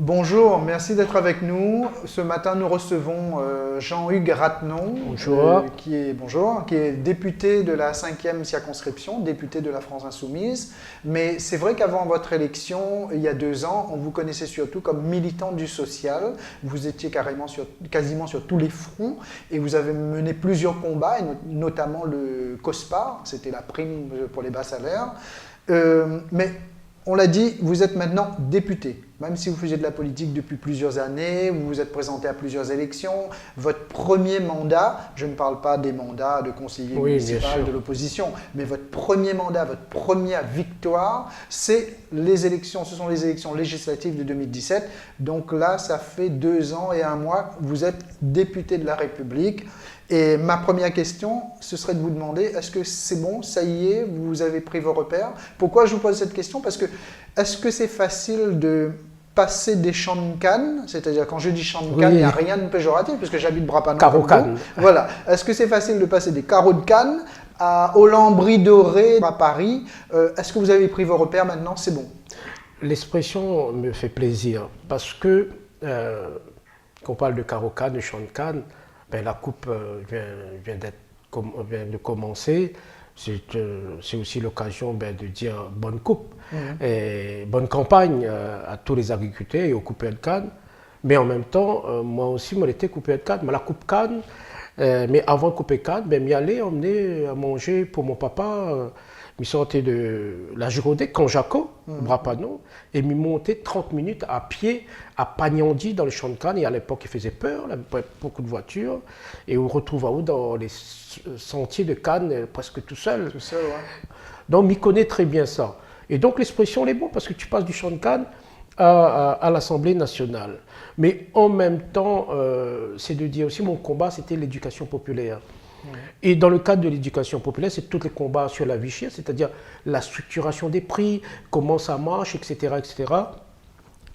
Bonjour, merci d'être avec nous. Ce matin, nous recevons Jean-Hugues Rattenon, Bonjour. qui est député de la 5e circonscription, député de la France Insoumise. Mais c'est vrai qu'avant votre élection, il y a 2 ans, on vous connaissait surtout comme militant du social. Vous étiez quasiment sur tous les fronts et vous avez mené plusieurs combats, et notamment le COSPAR, c'était la prime pour les bas salaires. Mais on l'a dit, vous êtes maintenant député. Même si vous faisiez de la politique depuis plusieurs années, vous vous êtes présenté à plusieurs élections, votre premier mandat, je ne parle pas des mandats de conseiller municipal de l'opposition, mais votre premier mandat, votre première victoire, c'est les élections, ce sont les élections législatives de 2017. Donc là, ça fait 2 ans et 1 mois que vous êtes député de la République. Et ma première question, ce serait de vous demander, est-ce que c'est bon, ça y est, vous avez pris vos repères? Pourquoi je vous pose cette question? Parce que, est-ce que c'est facile de passer des champs de canne, c'est-à-dire quand je dis champs de canne, il n'y a rien de péjoratif, puisque j'habite Brapanon. Carreau canne. Voilà. Est-ce que c'est facile de passer des carreaux de canne au lambris doré à Paris? Est-ce que vous avez pris vos repères maintenant? C'est bon. L'expression me fait plaisir, parce que, qu'on parle de carreau canne, de champ de canne, ben, la coupe vient de commencer. C'est aussi l'occasion de dire bonne coupe et bonne campagne à tous les agriculteurs et aux coupeurs de canne. Mais en même temps, moi aussi, moi j'étais coupeur de canne. Mais la coupe canne, mais avant de couper canne, m'y aller emmener à manger pour mon papa. Je sortais de la Gironde, Conjaco, Brapanon, et m'y montais 30 minutes à pied à Pagnandi dans le champ de canne. Et à l'époque, il faisait peur, il y avait beaucoup de voitures. Et on retrouve dans les sentiers de canne presque tout seul. Tout seul, ouais. Donc, m'y connaît très bien ça. Et donc, l'expression est bonne parce que tu passes du champ de canne à l'Assemblée nationale. Mais en même temps, c'est de dire aussi, mon combat, c'était l'éducation populaire. Et dans le cadre de l'éducation populaire, c'est tous les combats sur la vie chère, c'est-à-dire la structuration des prix, comment ça marche, etc. etc.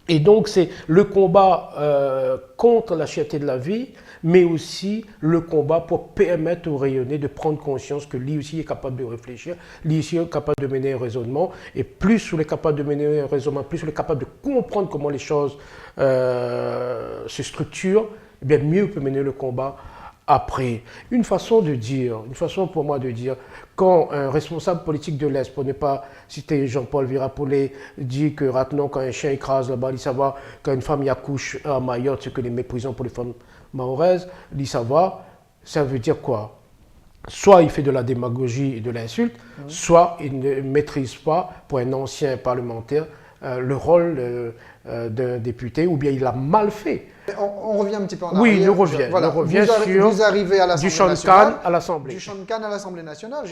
Et donc, c'est le combat contre la cherté de la vie, mais aussi le combat pour permettre aux rayonnés de prendre conscience que lui aussi est capable de réfléchir, lui aussi est capable de mener un raisonnement, et plus on est capable de mener un raisonnement, plus on est capable de comprendre comment les choses se structurent, eh bien mieux on peut mener le combat. Après, une façon pour moi de dire, quand un responsable politique de l'Est, pour ne pas citer Jean-Paul Virapollet, dit que Rattenon, quand un chien écrase là-bas, il savoir quand une femme y accouche à Mayotte, ce que les méprisons pour les femmes mahoraises, il savoir, ça veut dire quoi? Soit il fait de la démagogie et de l'insulte, soit il ne maîtrise pas, pour un ancien parlementaire, le rôle d'un député, ou bien il a mal fait. On revient un petit peu en arrière. Oui, on revient. Voilà. Vous arrivez à l'Assemblée du champ de canne à l'Assemblée. Du champ de canne à l'Assemblée nationale.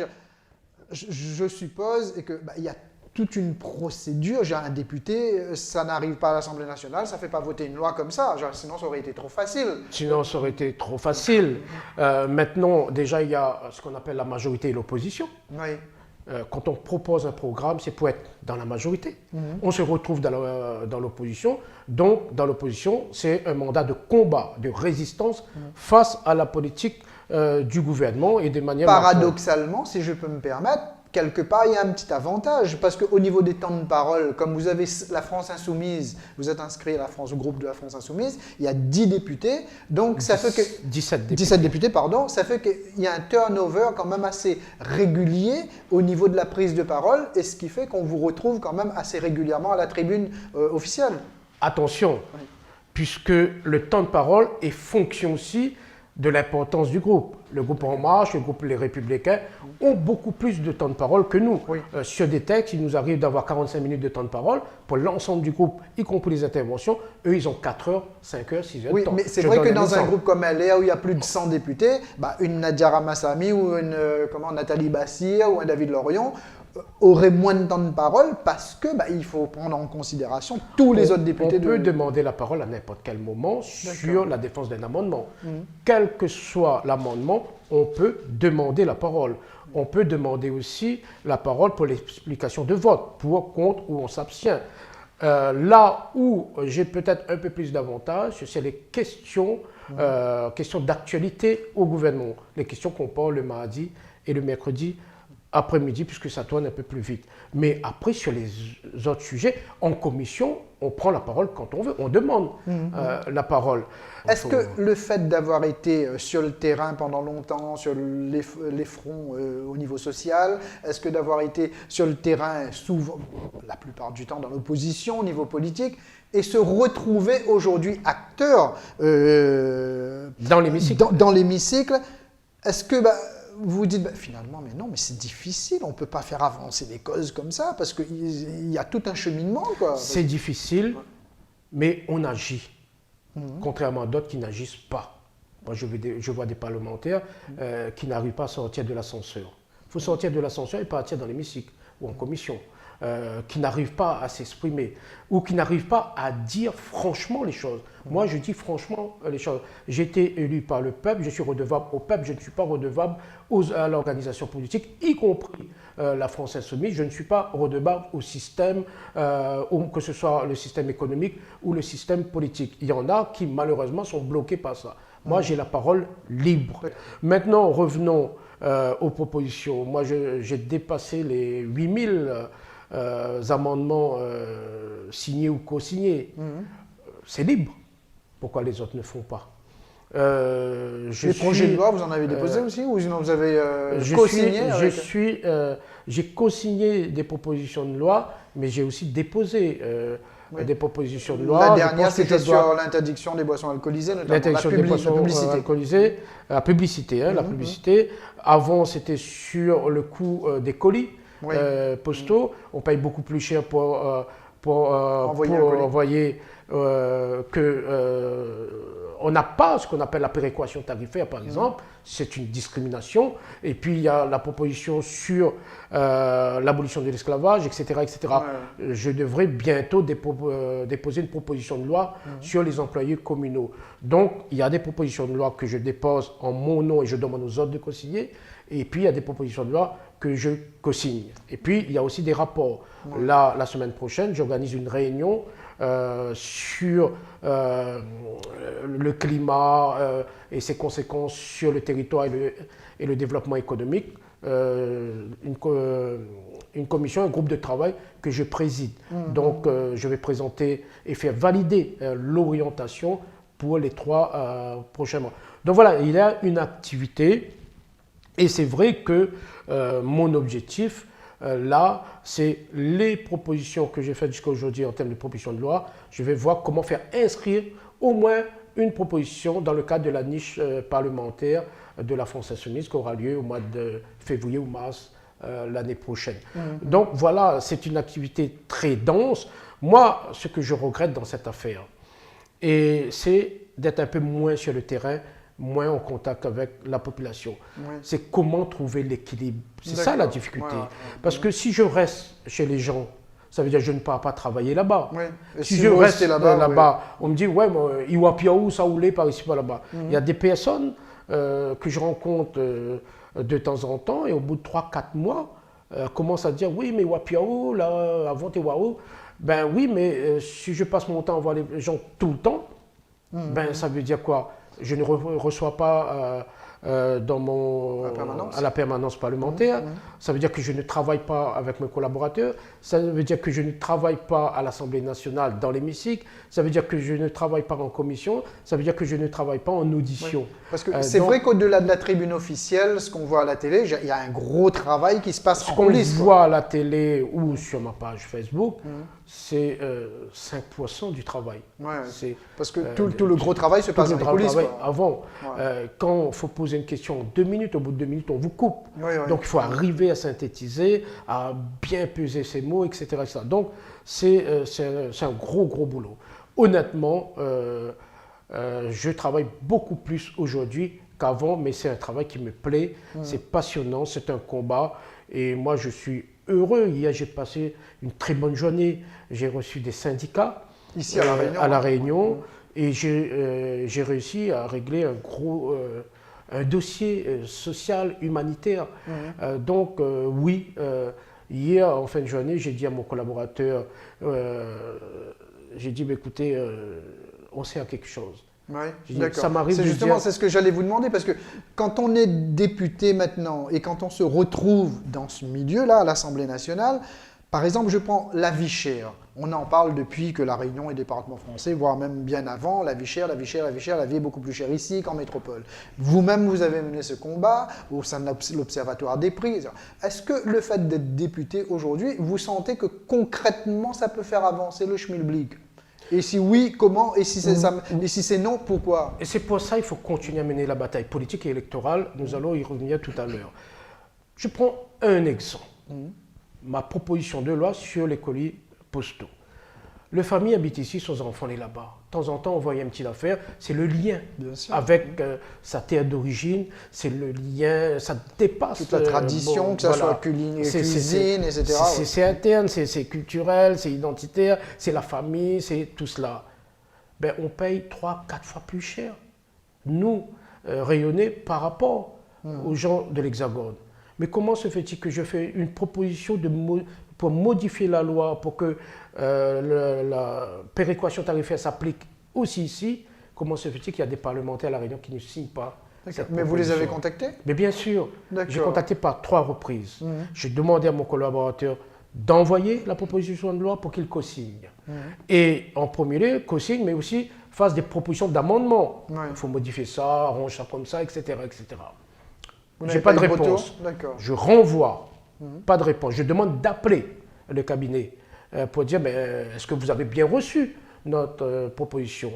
Je suppose que il y a toute une procédure. Un député, ça n'arrive pas à l'Assemblée nationale, ça ne fait pas voter une loi comme ça. Sinon, ça aurait été trop facile. Maintenant, déjà, il y a ce qu'on appelle la majorité et l'opposition. Oui. Quand on propose un programme, c'est pour être dans la majorité. On se retrouve dans l'opposition. Donc, dans l'opposition, c'est un mandat de combat, de résistance face à la politique du gouvernement et de manière... Paradoxalement, si je peux me permettre, quelque part, il y a un petit avantage, parce qu'au niveau des temps de parole, comme vous avez la France Insoumise, vous êtes inscrit au groupe de la France Insoumise, il y a 10 députés, donc ça fait que... 17 députés, pardon, ça fait qu'il y a un turnover quand même assez régulier au niveau de la prise de parole, et ce qui fait qu'on vous retrouve quand même assez régulièrement à la tribune officielle. Attention, puisque le temps de parole est fonction aussi de l'importance du groupe. Le groupe En Marche, le groupe Les Républicains ont beaucoup plus de temps de parole que nous. Sur des textes, il nous arrive d'avoir 45 minutes de temps de parole pour l'ensemble du groupe, y compris les interventions. Eux, ils ont 4 heures, 5 heures, 6 heures de temps. Oui, mais c'est vrai que dans un groupe comme LR où il y a plus de 100 députés, une Nadia Ramassamy ou une Nathalie Bassir ou un David Lorion aurait moins de temps de parole parce que il faut prendre en considération tous les autres députés. On peut demander la parole à n'importe quel moment sur la défense d'un amendement. Quel que soit l'amendement, on peut demander la parole. On peut demander aussi la parole pour l'explication de vote, pour, contre ou on s'abstient. Là où j'ai peut-être un peu plus d'avantages, c'est les questions d'actualité au gouvernement. Les questions qu'on pose le mardi et le mercredi après-midi, puisque ça tourne un peu plus vite. Mais après, sur les autres sujets, en commission, on prend la parole quand on veut, on demande la parole. Est-ce que le fait d'avoir été sur le terrain pendant longtemps, sur les fronts au niveau social, est-ce que d'avoir été sur le terrain souvent, la plupart du temps dans l'opposition au niveau politique, et se retrouver aujourd'hui acteur dans l'hémicycle, est-ce que vous vous dites, finalement, mais non, mais c'est difficile, on ne peut pas faire avancer les causes comme ça, parce qu'il y a tout un cheminement, quoi. C'est difficile, mais on agit, contrairement à d'autres qui n'agissent pas. Moi, je vois des parlementaires qui n'arrivent pas à sortir de l'ascenseur. Il faut sortir de l'ascenseur et partir dans l'hémicycle ou en commission. Qui n'arrivent pas à s'exprimer ou qui n'arrivent pas à dire franchement les choses. Moi, je dis franchement les choses. J'ai été élu par le peuple, je suis redevable au peuple, je ne suis pas redevable à l'organisation politique, y compris la France Insoumise. Je ne suis pas redevable au système, que ce soit le système économique ou le système politique. Il y en a qui, malheureusement, sont bloqués par ça. Moi, j'ai la parole libre. Maintenant, revenons aux propositions. Moi, j'ai dépassé les 8000 amendements signés ou co-signés. C'est libre. Pourquoi les autres ne font pas Les projets de loi, vous en avez déposé aussi, ou sinon vous avez co-signé J'ai co-signé des propositions de loi, mais j'ai aussi déposé des propositions de loi. La dernière, c'était sur l'interdiction des boissons alcoolisées, notamment la publicité. La publicité. Avant, c'était sur le coût des colis postaux. On paye beaucoup plus cher pour envoyer on n'a pas ce qu'on appelle la péréquation tarifaire, par exemple. C'est une discrimination. Et puis, il y a la proposition sur l'abolition de l'esclavage, etc. etc. Je devrais bientôt déposer une proposition de loi sur les employés communaux. Donc, il y a des propositions de loi que je dépose en mon nom et je demande aux autres de co-signer. Et puis, il y a des propositions de loi que je co-signe. Et puis, il y a aussi des rapports. Là, la semaine prochaine, j'organise une réunion sur le climat et ses conséquences sur le territoire et le développement économique. Une commission, un groupe de travail que je préside. Donc, je vais présenter et faire valider l'orientation pour les 3 prochains mois. Donc voilà, il y a une activité et c'est vrai que mon objectif, là, c'est les propositions que j'ai faites jusqu'à aujourd'hui en termes de propositions de loi. Je vais voir comment faire inscrire au moins une proposition dans le cadre de la niche parlementaire de la France Insoumise qui aura lieu au mois de février ou mars l'année prochaine. Donc voilà, c'est une activité très dense. Moi, ce que je regrette dans cette affaire, c'est d'être un peu moins sur le terrain, moins en contact avec la population. C'est comment trouver l'équilibre. C'est ça la difficulté. Parce que si je reste chez les gens, ça veut dire que je ne pars pas travailler là-bas. Si je reste là-bas, on me dit, ouais, il y a Piaou, ça roulait par ici, par là-bas. Il y a des personnes que je rencontre de temps en temps et au bout de 3-4 mois, commencent à dire, oui, mais Wapiaou, là, avant t'es Waou. Ben oui, mais si je passe mon temps à voir les gens tout le temps, ben ça veut dire quoi? Je ne reçois pas à la permanence parlementaire. Ça veut dire que je ne travaille pas avec mes collaborateurs. Ça veut dire que je ne travaille pas à l'Assemblée nationale dans l'hémicycle. Ça veut dire que je ne travaille pas en commission. Ça veut dire que je ne travaille pas en audition. Parce que c'est vrai qu'au-delà de la tribune officielle, ce qu'on voit à la télé, il y a un gros travail qui se passe en coulisses. Ce qu'on voit à la télé ou sur ma page Facebook, c'est 5% du travail. Parce que tout le gros travail se passe dans les coulisses. Avant, quand il faut poser une question en 2 minutes, au bout de 2 minutes, on vous coupe. Donc il faut arriver à synthétiser, à bien peser ses mots, etc. etc. Donc c'est un gros boulot. Honnêtement, je travaille beaucoup plus aujourd'hui qu'avant, mais c'est un travail qui me plaît, c'est passionnant, c'est un combat. Et moi, je suis heureux. Hier, j'ai passé une très bonne journée. J'ai reçu des syndicats ici à La Réunion. Et j'ai réussi à régler un dossier social, humanitaire. Donc, oui, hier, en fin de journée, j'ai dit à mon collaborateur, j'ai dit, écoutez, on sert à quelque chose. Oui, Je dis, d'accord. ça m'arrive C'est de justement dire- c'est ce que j'allais vous demander, parce que quand on est député maintenant et quand on se retrouve dans ce milieu-là, à l'Assemblée nationale, par exemple, je prends la vie chère. On en parle depuis que La Réunion est département français, voire même bien avant. La vie chère, la vie chère, la vie chère, la vie est beaucoup plus chère ici qu'en métropole. Vous-même, vous avez mené ce combat au sein de l'Observatoire des prix. Est-ce que le fait d'être député aujourd'hui, vous sentez que concrètement, ça peut faire avancer le schmilblick? Et si oui, comment? Et si c'est non, pourquoi? Et c'est pour ça qu'il faut continuer à mener la bataille politique et électorale. Nous allons y revenir tout à l'heure. Je prends un exemple. Ma proposition de loi sur les colis postaux. Les familles habitent ici, son enfant est là-bas. De temps en temps, on voit une petite affaire. C'est le lien avec sa terre d'origine. C'est le lien, ça dépasse. Toute la tradition, que ça soit cuisine, etc. C'est interne, c'est culturel, c'est identitaire, c'est la famille, c'est tout cela. Ben, on paye 3-4 fois plus cher, nous, rayonnés par rapport aux gens de l'Hexagone. Mais comment se fait-il que je fais une proposition pour modifier la loi, pour que la péréquation tarifaire s'applique aussi ici? Comment se fait-il qu'il y a des parlementaires à La Réunion qui ne signent pas cette Mais vous les avez proposition? contactés? Mais bien sûr, j'ai contacté par 3 reprises. J'ai demandé à mon collaborateur d'envoyer la proposition de loi pour qu'il co-signe. Et en premier lieu, co-signe, mais aussi fasse des propositions d'amendement. Il faut modifier ça, arrange ça comme ça, etc. etc. Je n'ai pas de réponse. Je renvoie. Pas de réponse. Je demande d'appeler le cabinet pour dire est-ce que vous avez bien reçu notre proposition?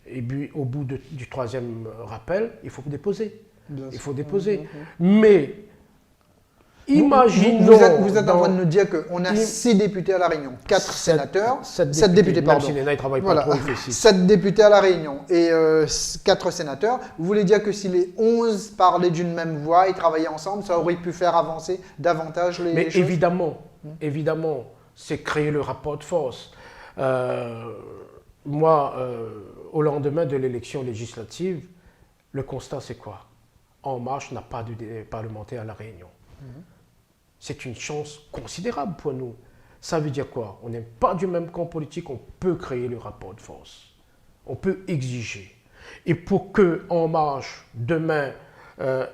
Et puis, au bout du 3e rappel, il faut déposer. Il faut déposer. Mais imaginons... Vous êtes en train de nous dire qu'on a 6 députés à La Réunion, 4 sénateurs, 7 députés, pardon. Même si ne travaille pas trop, il fait 6. 7 députés à La Réunion et 4 sénateurs. Vous voulez dire que si les 11 parlaient d'une même voix et travaillaient ensemble, ça aurait pu faire avancer davantage les choses? Mais évidemment, c'est créer le rapport de force. Moi, au lendemain de l'élection législative, le constat c'est quoi? En Marche n'a pas de parlementaire à La Réunion. C'est une chance considérable pour nous. Ça veut dire quoi? On n'est pas du même camp politique, on peut créer le rapport de force. On peut exiger. Et pour que En Marche, demain,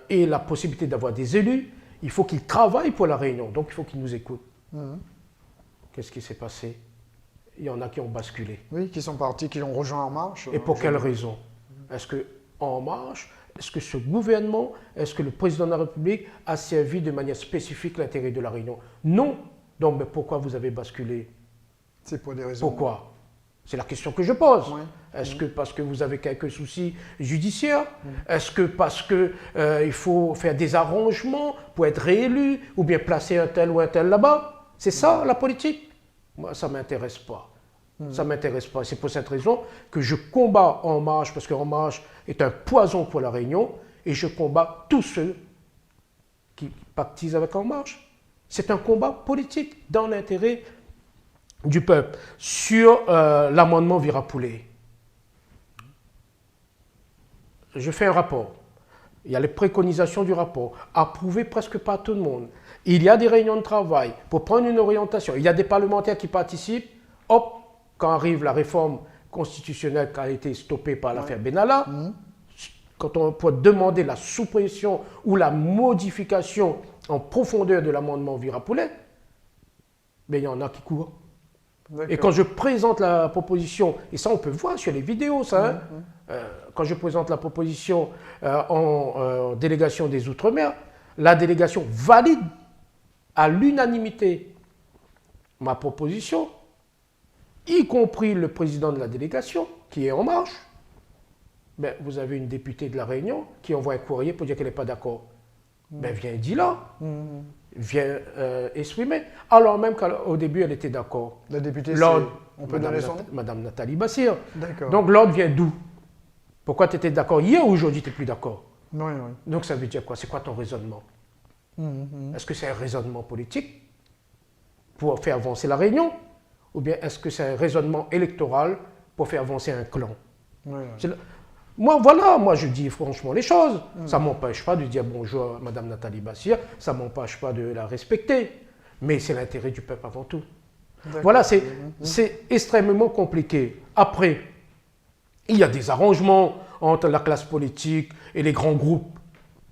ait la possibilité d'avoir des élus, il faut qu'ils travaillent pour La Réunion. Donc il faut qu'ils nous écoutent. Qu'est-ce qui s'est passé? Il y en a qui ont basculé. Oui, qui sont partis, qui ont rejoint En Marche. Et pour quelle raison? Est-ce que En Marche, est-ce que ce gouvernement, est-ce que le président de la République a servi de manière spécifique l'intérêt de La Réunion? Non. Donc, mais pourquoi vous avez basculé? C'est pour des raisons. Pourquoi? C'est la question que je pose. Est-ce que parce que vous avez quelques soucis judiciaires? Est-ce que parce qu'il faut faire des arrangements pour être réélu ou bien placer un tel ou un tel là-bas? C'est ça la politique? Moi, ça ne m'intéresse pas. Ça ne m'intéresse pas. C'est pour cette raison que je combats En Marche, parce qu'En Marche est un poison pour La Réunion, et je combats tous ceux qui pactisent avec En Marche. C'est un combat politique dans l'intérêt du peuple. Sur l'amendement Virapoulet, je fais un rapport. Il y a les préconisations du rapport, approuvées presque par tout le monde. Il y a des réunions de travail pour prendre une orientation. Il y a des parlementaires qui participent. Hop, quand arrive la réforme constitutionnelle qui a été stoppée par l'affaire Benalla, quand on peut demander la suppression ou la modification en profondeur de l'amendement Virapoulet, mais il y en a qui courent. Et quand je présente la proposition, et ça on peut voir sur les vidéos, ça, quand je présente la proposition en délégation des Outre-mer, la délégation valide à l'unanimité ma proposition, y compris le président de la délégation, qui est En Marche. Mais vous avez une députée de La Réunion qui envoie un courrier pour dire qu'elle n'est pas d'accord. Ben viens, dis-la. Viens exprimer. Alors même qu'au début, elle était d'accord. La députée, on peut donner son nom? Madame Nathalie Bassir. D'accord. Donc l'ordre vient d'où? Pourquoi tu étais d'accord hier ou aujourd'hui tu n'es plus d'accord? Oui. Donc ça veut dire quoi? C'est quoi ton raisonnement? Est-ce que c'est un raisonnement politique pour faire avancer La Réunion? Ou bien est-ce que c'est un raisonnement électoral pour faire avancer un clan? Moi je dis franchement les choses. Ça ne m'empêche pas de dire bonjour à Mme Nathalie Bassir, ça ne m'empêche pas de la respecter. Mais c'est l'intérêt du peuple avant tout. Voilà, c'est extrêmement compliqué. Après, Il y a des arrangements entre la classe politique et les grands groupes.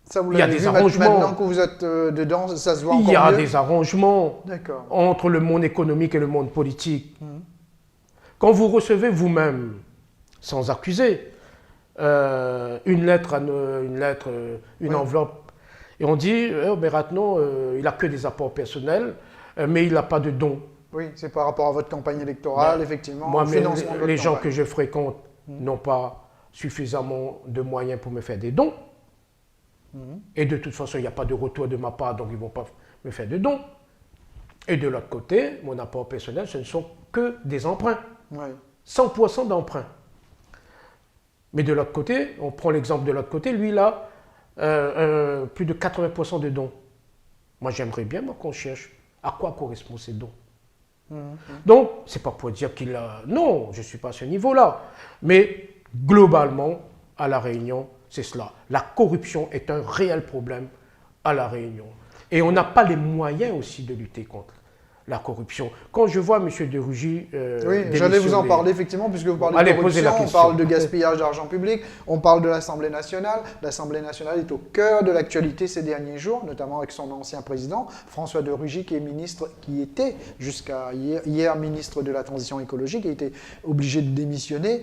Ça, vous Il y a l'avez des vu arrangements. maintenant que vous êtes dedans, ça se voit encore Il y a mieux. des arrangements D'accord. entre le monde économique et le monde politique. Quand vous recevez vous-même, sans accuser, une lettre, une enveloppe, et on dit, Beratno, il n'a que des apports personnels, mais il n'a pas de dons. Oui, c'est par rapport à votre campagne électorale, effectivement. Moi, au financement de votre les gens campagne. que je fréquente n'ont pas suffisamment de moyens pour me faire des dons. Et de toute façon, il n'y a pas de retour de ma part, donc ils ne vont pas me faire de dons. Et de l'autre côté, mon apport personnel, ce ne sont que des emprunts. Oui. 100% d'emprunts. Mais de l'autre côté, on prend l'exemple de l'autre côté, lui, il a plus de 80% de dons. Moi, j'aimerais bien qu'on cherche à quoi correspondent ces dons. Donc, ce n'est pas pour dire qu'il a... Non, je ne suis pas à ce niveau-là. Mais globalement, à La Réunion, c'est cela. La corruption est un réel problème à La Réunion. Et on n'a pas les moyens aussi de lutter contre la corruption. Quand je vois M. De Rugy... oui, j'allais vous en parler effectivement, puisque vous parlez Allez, de posez corruption, la on question. parle de gaspillage d'argent public, on parle de l'Assemblée nationale. L'Assemblée nationale est au cœur de l'actualité ces derniers jours, notamment avec son ancien président, François de Rugy, qui était jusqu'à hier ministre de la Transition écologique, et était obligé de démissionner.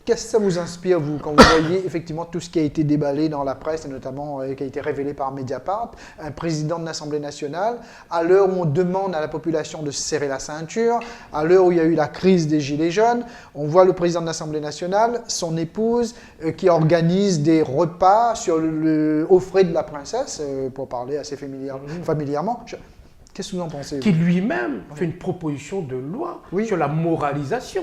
Qu'est-ce que ça vous inspire, vous, quand vous voyez effectivement tout ce qui a été déballé dans la presse, et notamment qui a été révélé par Mediapart, un président de l'Assemblée nationale, à l'heure où on demande à la population de se serrer la ceinture, à l'heure où il y a eu la crise des Gilets jaunes, on voit le président de l'Assemblée nationale, son épouse, qui organise des repas aux frais de la princesse, pour parler assez familièrement. Qu'est-ce que vous en pensez? Qui lui-même fait une proposition de loi sur la moralisation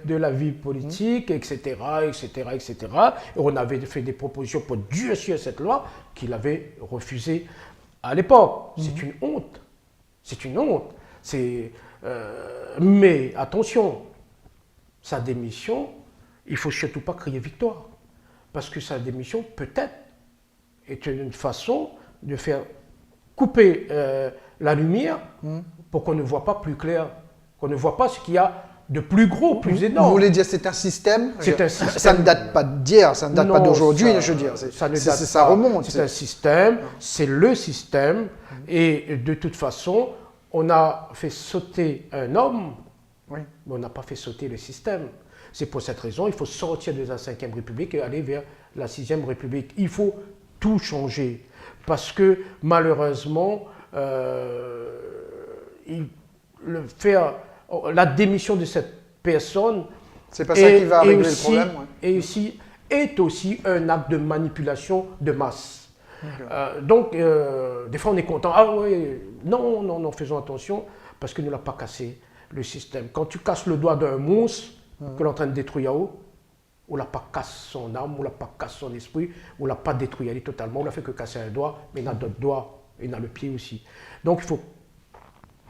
de la vie politique, etc., etc., etc. Et on avait fait des propositions pour durcir cette loi qu'il avait refusée à l'époque. C'est une honte. C'est une honte. Mais attention, sa démission, il ne faut surtout pas crier victoire. Parce que sa démission, peut-être, est une façon de faire couper la lumière pour qu'on ne voit pas plus clair, qu'on ne voit pas ce qu'il y a de plus gros, plus énorme. Vous voulez dire c'est un système? C'est un système. Ça ne date pas d'hier, ça ne date pas d'aujourd'hui, je veux dire. Ça remonte. C'est un système, c'est le système, et de toute façon, on a fait sauter un homme, mais on n'a pas fait sauter le système. C'est pour cette raison, il faut sortir de la 5e République et aller vers la 6e République. Il faut tout changer. Parce que malheureusement, la démission de cette personne c'est pas ça qui va régler le problème. Est aussi un acte de manipulation de masse. Donc, des fois, on est content. Ah oui, non, faisons attention, parce qu'il ne l'a pas cassé, le système. Quand tu casses le doigt d'un monstre que l'on est en train de détruire à haut, on ne l'a pas cassé son âme, on ne l'a pas cassé son esprit, on ne l'a pas détruit totalement, on n'a fait que casser un doigt, mais il a d'autres doigts, et il a le pied aussi. Donc il faut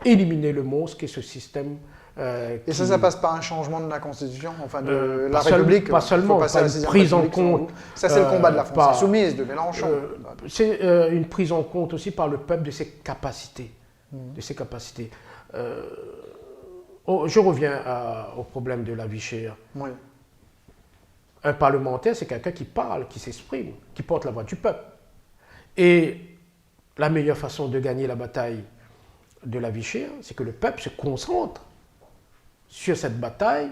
éliminer le monstre qui est ce système. Et ça passe par un changement de la Constitution, enfin de la République. République. Pas seulement, pas une prise en compte. Ça, c'est le combat de la France insoumise, de Mélenchon. C'est une prise en compte aussi par le peuple de ses capacités. Je reviens au problème de la vie chère. Oui. Un parlementaire, c'est quelqu'un qui parle, qui s'exprime, qui porte la voix du peuple. Et la meilleure façon de gagner la bataille de la vie chère, c'est que le peuple se concentre sur cette bataille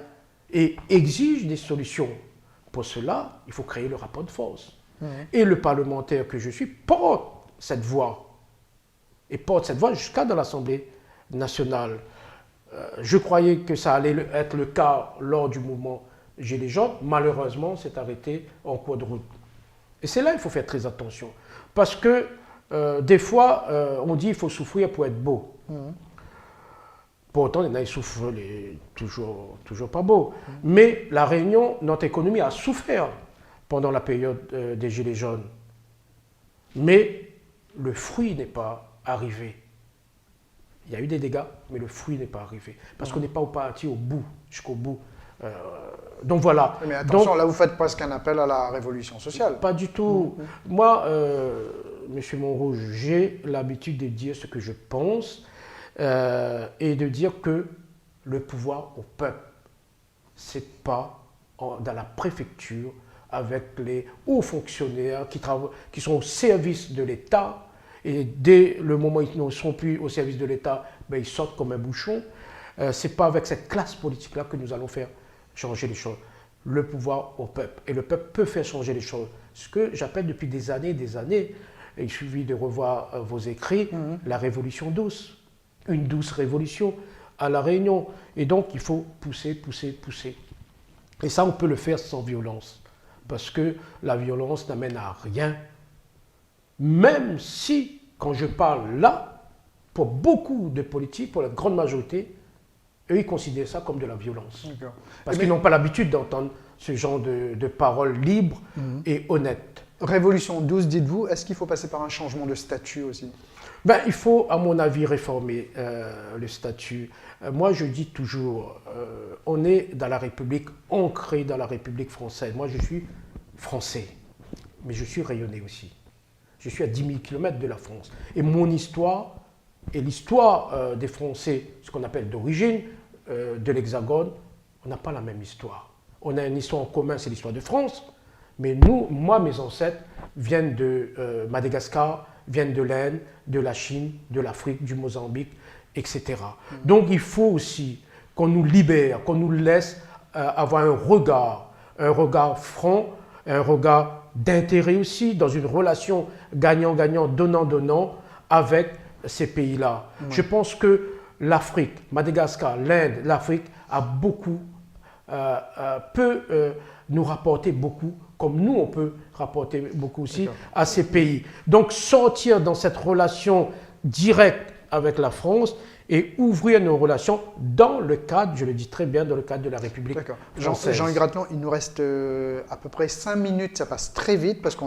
et exige des solutions. Pour cela, il faut créer le rapport de force. Et le parlementaire que je suis porte cette voix. Et porte cette voix jusqu'à dans l'Assemblée nationale. Je croyais que ça allait être le cas lors du mouvement Gilets jaunes. Malheureusement, c'est arrêté en cours de route. Et c'est là qu'il faut faire très attention. Parce que des fois, on dit qu'il faut souffrir pour être beau. Pour autant, il y en a qui souffrent toujours pas beau. Mais la Réunion, notre économie a souffert pendant la période des Gilets jaunes. Mais le fruit n'est pas arrivé. Il y a eu des dégâts, mais le fruit n'est pas arrivé. Parce qu'on n'est pas parti jusqu'au bout. Donc voilà. Mais attention, là vous faites presque un appel à la révolution sociale. Pas du tout. Moi, M. Monrouge, j'ai l'habitude de dire ce que je pense et de dire que le pouvoir au peuple, c'est pas dans la préfecture avec les hauts fonctionnaires qui sont au service de l'État. Et dès le moment où ils ne sont plus au service de l'État, ben, ils sortent comme un bouchon. Ce n'est pas avec cette classe politique-là que nous allons faire changer les choses. Le pouvoir au peuple. Et le peuple peut faire changer les choses. Ce que j'appelle depuis des années, il suffit de revoir vos écrits, la révolution douce. Une douce révolution à La Réunion. Et donc, il faut pousser, pousser, pousser. Et ça, on peut le faire sans violence. Parce que la violence n'amène à rien. Même si, quand je parle là, pour beaucoup de politiques, pour la grande majorité, eux, ils considèrent ça comme de la violence. Parce qu'ils n'ont pas l'habitude d'entendre ce genre de paroles libres et honnêtes. Révolution 12, dites-vous, est-ce qu'il faut passer par un changement de statut aussi? Ben, il faut, à mon avis, réformer le statut. Moi, je dis toujours, on est dans la République, ancré dans la République française. Moi, je suis français, mais je suis rayonné aussi. Je suis à 10 000 km de la France. Et mon histoire et l'histoire des Français, ce qu'on appelle d'origine, de l'Hexagone, on n'a pas la même histoire. On a une histoire en commun, c'est l'histoire de France. Mais moi, mes ancêtres viennent de Madagascar, viennent de l'Inde, de la Chine, de l'Afrique, du Mozambique, etc. Donc il faut aussi qu'on nous libère, qu'on nous laisse avoir un regard franc, un regard d'intérêt aussi, dans une relation gagnant-gagnant, donnant-donnant avec ces pays-là. Je pense que l'Afrique, Madagascar, l'Inde, l'Afrique a beaucoup, peut nous rapporter beaucoup, comme nous, on peut rapporter beaucoup aussi à ces pays. Donc, sortir dans cette relation directe avec la France et ouvrir nos relations dans le cadre, je le dis très bien, dans le cadre de la République française. Jean-Hugues Rattelon, il nous reste à peu près 5 minutes, ça passe très vite parce que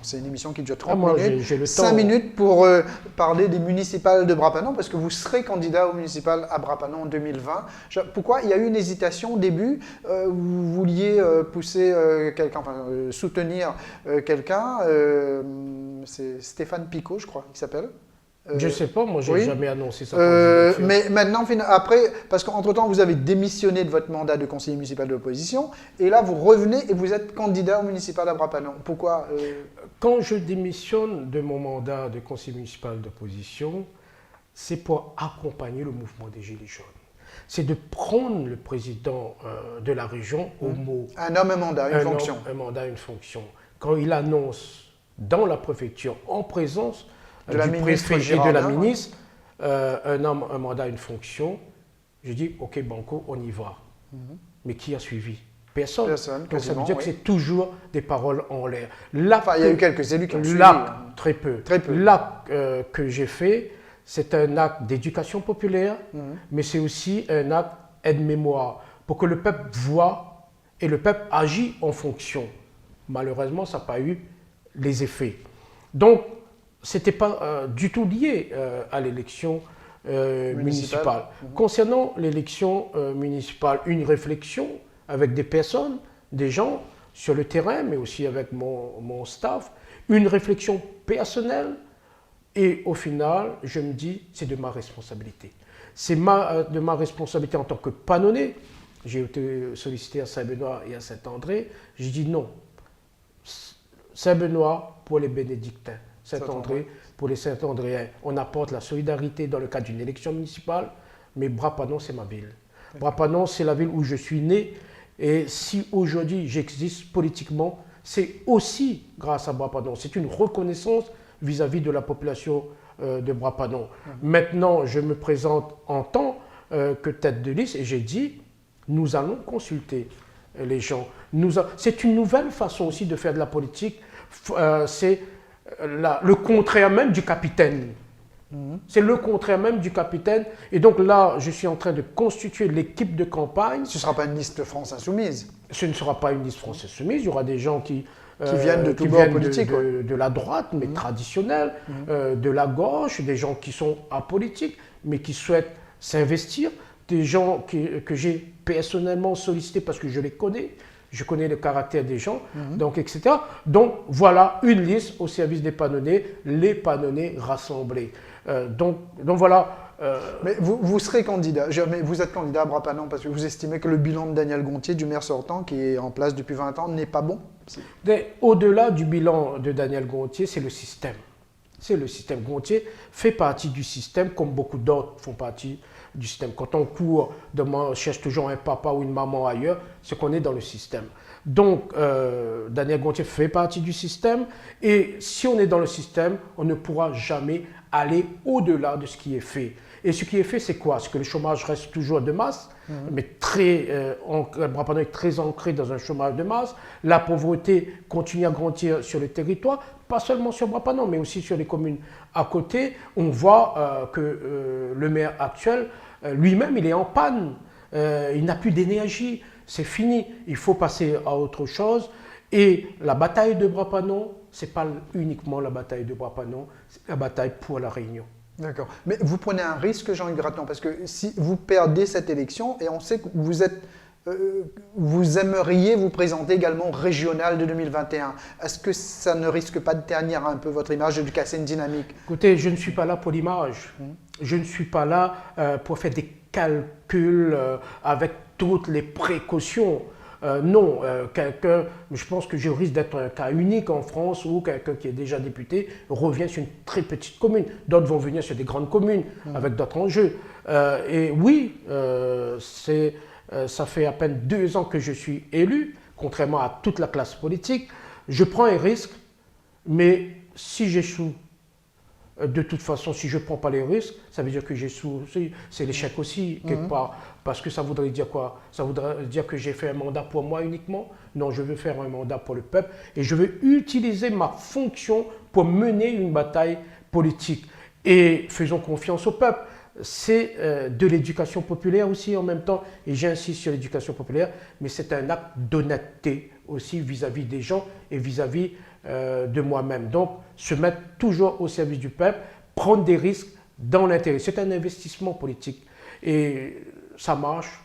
c'est une émission qui dure 30 minutes. J'ai le 5 minutes pour parler des municipales de Bras-Panon parce que vous serez candidat aux municipales à Bras-Panon en 2020. Pourquoi il y a eu une hésitation au début? Vous vouliez pousser quelqu'un, soutenir quelqu'un, c'est Stéphane Picot, je crois, il s'appelle. Je ne sais pas, moi je n'ai jamais annoncé ça. Mais maintenant, après, parce qu'entre-temps, vous avez démissionné de votre mandat de conseiller municipal de l'opposition, et là, vous revenez et vous êtes candidat au municipal à Bras-Panon. Pourquoi Quand je démissionne de mon mandat de conseiller municipal d'opposition, c'est pour accompagner le mouvement des Gilets jaunes. C'est de prendre le président de la région au mot. Un homme, un mandat, une fonction. Un mandat, une fonction. Quand il annonce dans la préfecture, en présence du préfet et de la ministre, un homme, un mandat, une fonction, je dis, ok, banco, on y va. Mais qui a suivi? Personne. Donc ça veut dire que c'est toujours des paroles en l'air. Il y a eu quelques élus qui ont suivi. Très peu. L'acte que j'ai fait, c'est un acte d'éducation populaire, mais c'est aussi un acte aide-mémoire, pour que le peuple voit et le peuple agit en fonction. Malheureusement, ça n'a pas eu les effets. Donc, ce n'était pas du tout lié à l'élection municipale. Concernant l'élection municipale, une réflexion avec des personnes, des gens sur le terrain, mais aussi avec mon staff, une réflexion personnelle, et au final, je me dis, c'est de ma responsabilité. C'est de ma responsabilité en tant que panonné. J'ai été sollicité à Saint-Benoît et à Saint-André. J'ai dit non. Saint-Benoît pour les bénédictins. Saint-André pour les Saint-Andréens. On apporte la solidarité dans le cadre d'une élection municipale, mais Bras-Panon, c'est ma ville. Bras-Panon, c'est la ville où je suis né. Et si aujourd'hui j'existe politiquement, c'est aussi grâce à Bras-Panon. C'est une reconnaissance vis-à-vis de la population de Bras-Panon. Maintenant, je me présente en tant que tête de liste et j'ai dit, nous allons consulter les gens. C'est une nouvelle façon aussi de faire de la politique. C'est le contraire même du capitaine. C'est le contraire même du capitaine. Et donc là, je suis en train de constituer l'équipe de campagne. Ce ne sera pas une liste France Insoumise. Ce ne sera pas une liste France Insoumise. Il y aura des gens qui viennent de tous bords politiques. De la droite, mais traditionnelle, de la gauche, des gens qui sont apolitiques, mais qui souhaitent s'investir, des gens que j'ai personnellement sollicités parce que je les connais. Je connais le caractère des gens, donc, etc. Donc, voilà une liste au service des panonnés, les panonnés rassemblés. Donc voilà. Mais vous serez candidat, mais vous êtes candidat à Brapanon parce que vous estimez que le bilan de Daniel Gontier, du maire sortant, qui est en place depuis 20 ans, n'est pas bon? Au-delà du bilan de Daniel Gontier, c'est le système. C'est le système. Gontier fait partie du système, comme beaucoup d'autres font partie du système. Quand on court, on cherche toujours un papa ou une maman ailleurs, c'est qu'on est dans le système. Donc, Daniel Gontier fait partie du système, et si on est dans le système, on ne pourra jamais aller au-delà de ce qui est fait. Et ce qui est fait, c'est quoi? C'est que le chômage reste toujours de masse, mais Brapanon est très ancré dans un chômage de masse. La pauvreté continue à grandir sur le territoire, pas seulement sur Brapanon, mais aussi sur les communes à côté. On voit que le maire actuel, lui-même, il est en panne. Il n'a plus d'énergie. C'est fini. Il faut passer à autre chose. Et la bataille de Brapanon, ce n'est pas uniquement la bataille de Brapanon, c'est la bataille pour la Réunion. D'accord. Mais vous prenez un risque, Jean-Yves Gratton, parce que si vous perdez cette élection, et on sait que vous aimeriez vous présenter également régional de 2021, est-ce que ça ne risque pas de ternir un peu votre image et de casser une dynamique? Écoutez, je ne suis pas là pour l'image. Je ne suis pas là pour faire des calculs avec toutes les précautions. Non, je pense que je risque d'être un cas unique en France où quelqu'un qui est déjà député revient sur une très petite commune. D'autres vont venir sur des grandes communes avec d'autres enjeux. Et oui, ça fait à peine 2 ans que je suis élu, contrairement à toute la classe politique. Je prends un risque, mais si j'échoue, de toute façon, si je ne prends pas les risques, ça veut dire que j'échoue aussi. C'est l'échec aussi, quelque part. Parce que ça voudrait dire quoi? Ça voudrait dire que j'ai fait un mandat pour moi uniquement? Non, je veux faire un mandat pour le peuple et je veux utiliser ma fonction pour mener une bataille politique. Et faisons confiance au peuple. C'est de l'éducation populaire aussi en même temps, et j'insiste sur l'éducation populaire, mais c'est un acte d'honnêteté aussi vis-à-vis des gens et vis-à-vis de moi-même. Donc, se mettre toujours au service du peuple, prendre des risques dans l'intérêt. C'est un investissement politique. Et ça marche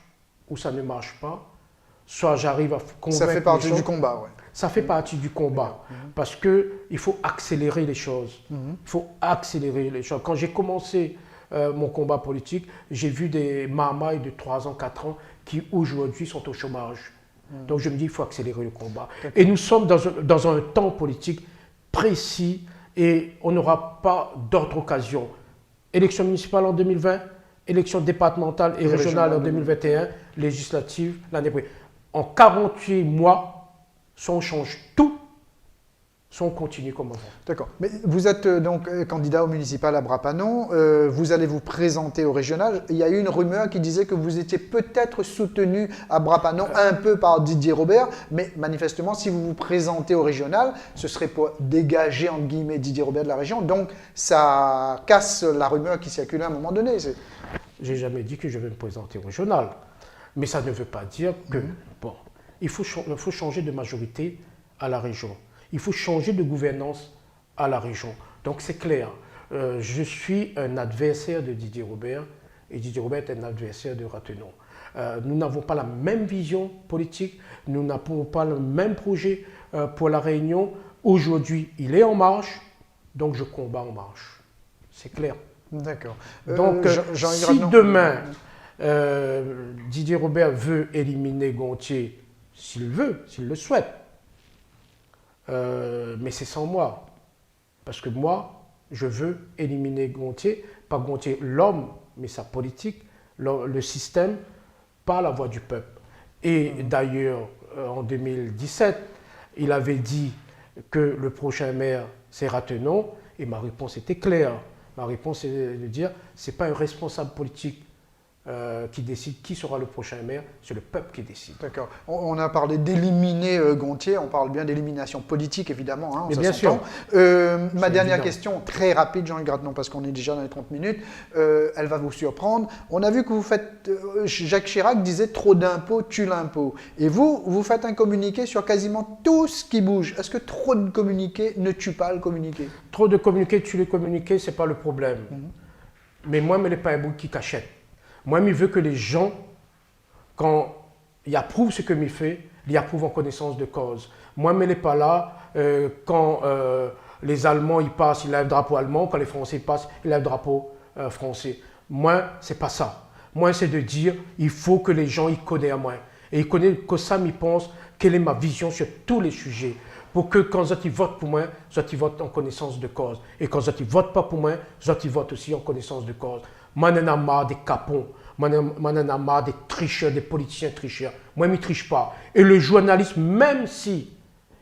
ou ça ne marche pas. Soit j'arrive à convaincre. Ça fait partie du combat, ouais. Ça fait partie du combat. Parce qu'il faut accélérer les choses. Il faut accélérer les choses. Quand j'ai commencé mon combat politique, j'ai vu des mamailles de 3 ans, 4 ans qui aujourd'hui sont au chômage. Donc je me dis, il faut accélérer le combat. Et nous sommes dans un temps politique précis et on n'aura pas d'autre occasion. Élection municipale en 2020, élection départementale et régionale en 2021, législative l'année prochaine. En 48 mois, soit on change tout, soit on continue comme avant. D'accord. Mais vous êtes donc candidat au municipal à Brapanon, vous allez vous présenter au régional. Il y a eu une rumeur qui disait que vous étiez peut-être soutenu à Brapanon un peu par Didier Robert, mais manifestement, si vous vous présentez au régional, ce serait pour dégager, entre guillemets, Didier Robert de la région. Donc, ça casse la rumeur qui circulait à un moment donné. J'ai jamais dit que je vais me présenter au régional. Mais ça ne veut pas dire que... Bon, il faut changer de majorité à la région. Il faut changer de gouvernance à la région. Donc c'est clair, je suis un adversaire de Didier Robert et Didier Robert est un adversaire de Rathenon. Nous n'avons pas la même vision politique, nous n'avons pas le même projet pour la Réunion. Aujourd'hui, il est en marche, donc je combats en marche. C'est clair. D'accord. Donc si demain Didier Robert veut éliminer Gontier, s'il veut, s'il le souhaite, mais c'est sans moi. Parce que moi, je veux éliminer Gontier, pas Gontier l'homme, mais sa politique, le système, par la voix du peuple. Et d'ailleurs, en 2017, il avait dit que le prochain maire, c'est Rathenon, et ma réponse était claire. Ma réponse est de dire, ce n'est pas un responsable politique qui décide qui sera le prochain maire, c'est le peuple qui décide. D'accord. On a parlé d'éliminer Gontier, on parle bien d'élimination politique évidemment. Hein, mais bien sûr. Ma dernière question, très rapide Jean-Yves Gratton, parce qu'on est déjà dans les 30 minutes, elle va vous surprendre. On a vu que vous faites, Jacques Chirac disait trop d'impôts tue l'impôt. Et vous faites un communiqué sur quasiment tout ce qui bouge. Est-ce que trop de communiqué ne tue pas le communiqué? Trop de communiqué tue le communiqué, ce n'est pas le problème. Mais moi, je ne pas un bout qui cachette. Moi, je veux que les gens, quand ils approuvent ce que je fais, ils approuvent en connaissance de cause. Moi, je ne suis pas là quand les Allemands, ils passent, ils lèvent le drapeau allemand. Quand les Français passent, ils lèvent le drapeau français. Moi, c'est pas ça. Moi, c'est de dire, il faut que les gens y connaissent à moi. Et ils connaissent que ça, ils pensent, quelle est ma vision sur tous les sujets. Pour que quand ils votent pour moi, ils votent en connaissance de cause. Et quand ils ne votent pas pour moi, ils votent aussi en connaissance de cause. Moi, j'en ai marre des capons. Moi, j'en ai marre des tricheurs, des politiciens tricheurs. Moi, je ne triche pas. Et le journaliste, même si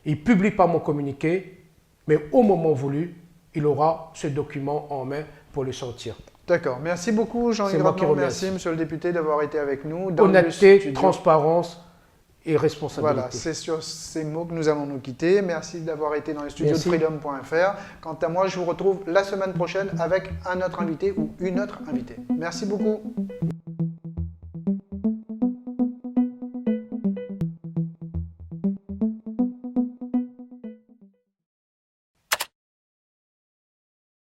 il ne publie pas mon communiqué, mais au moment voulu, il aura ce document en main pour le sortir. D'accord. Merci beaucoup, Jean-Yves Rapneau. Merci, monsieur le député, d'avoir été avec nous. Honnêteté, transparence et responsabilité. Voilà, c'est sur ces mots que nous allons nous quitter. Merci d'avoir été dans les studios de freedom.fr. Quant à moi, je vous retrouve la semaine prochaine avec un autre invité ou une autre invitée. Merci beaucoup.